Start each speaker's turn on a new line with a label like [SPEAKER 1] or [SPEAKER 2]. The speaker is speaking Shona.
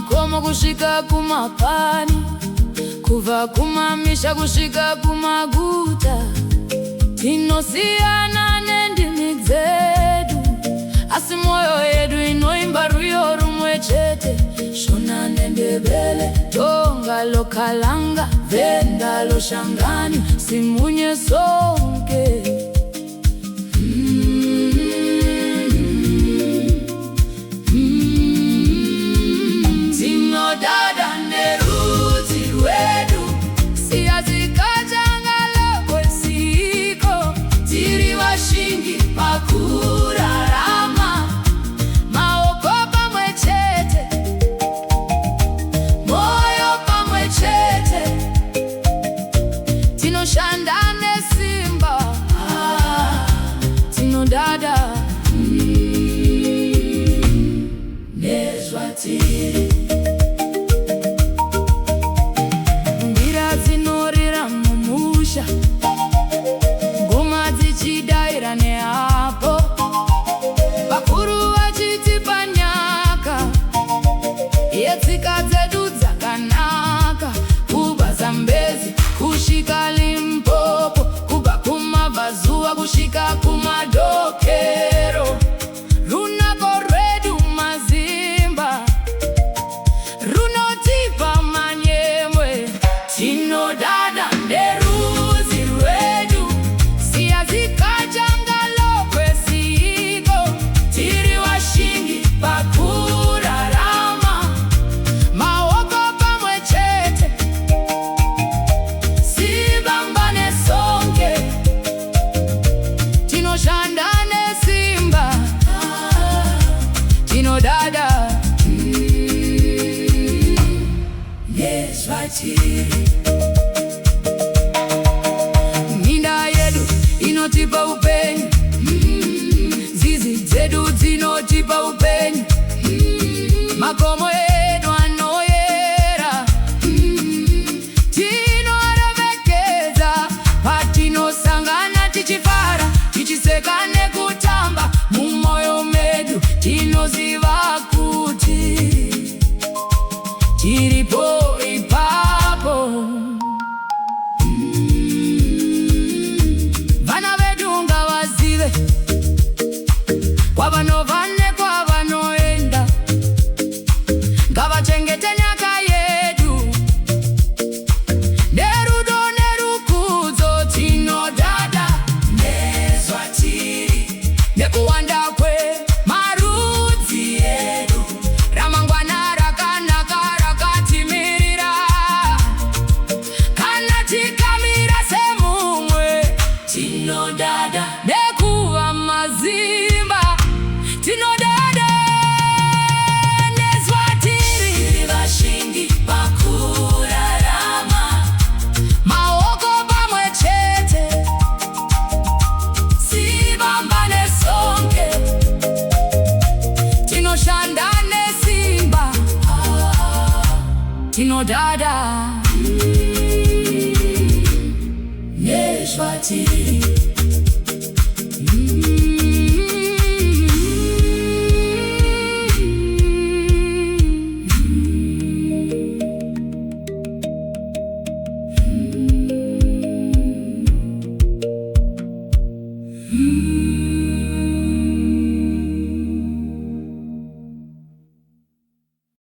[SPEAKER 1] kumakomo kusvika kumapani, kubva kumamisha kusvika kumaguta. Tinosiyana nendimi dzedu, asi mwoyo yedu inoimba rwiyo rumwe chete. Shona nendebele, Donga loKhalanga, Venda loShangani, simunye sonke. Tinodada nerudzi rwedu, siyazikajangalo kwesiko. Tiri vashingi pakurarama, maoko pamwe chete, moyo pamwe chete. Tinoshanda nesimba, tinodada nezvatiri. Mbira dzinorira mumusha, ngoma dzichidaira neapo, vakuru vachitipa nyaka yetsika dzedu dzakanaka. Kubva Zambezi kusvika Limpopo, kubva kumabvazuva kusvika kumadokero. Runako rwedu mazimba, runotipa manyemwe. Tinodada nerudzi rwedu, siyazikajangalo kwesiko. Tiri vashingi pakurarama, maoko pamwe chete, sivambane sonke. Tinoshanda nesimba, tinodada nezvatiri. Minda yedu inotipa upenyu, zizi dzedu dzinotipa upenyu. Makomo edu anoyera, tinoremekedza patinosangana, tichifara tichiseka nekutamba. Mumoyo medu tinoziva kuti tiripo ipapo. Vana vedu ngavazive kwavanobva nekwavanoenda, ngavachengete nyaka yedu nerudo nerukudzo. Tinodada nezvatiri, nekuwanda kwemarudzi edu. Ramangwana rakanaka rakatimirira, kana tikamira semumwe. Tinodada nekuva mazimba, tinodada nezvatiri. Tiri vashingi pakurarama, maoko pamwe chete, sivambane sonke. Tinoshanda nesimba, tinodada nezvatiri. Mm-hmm.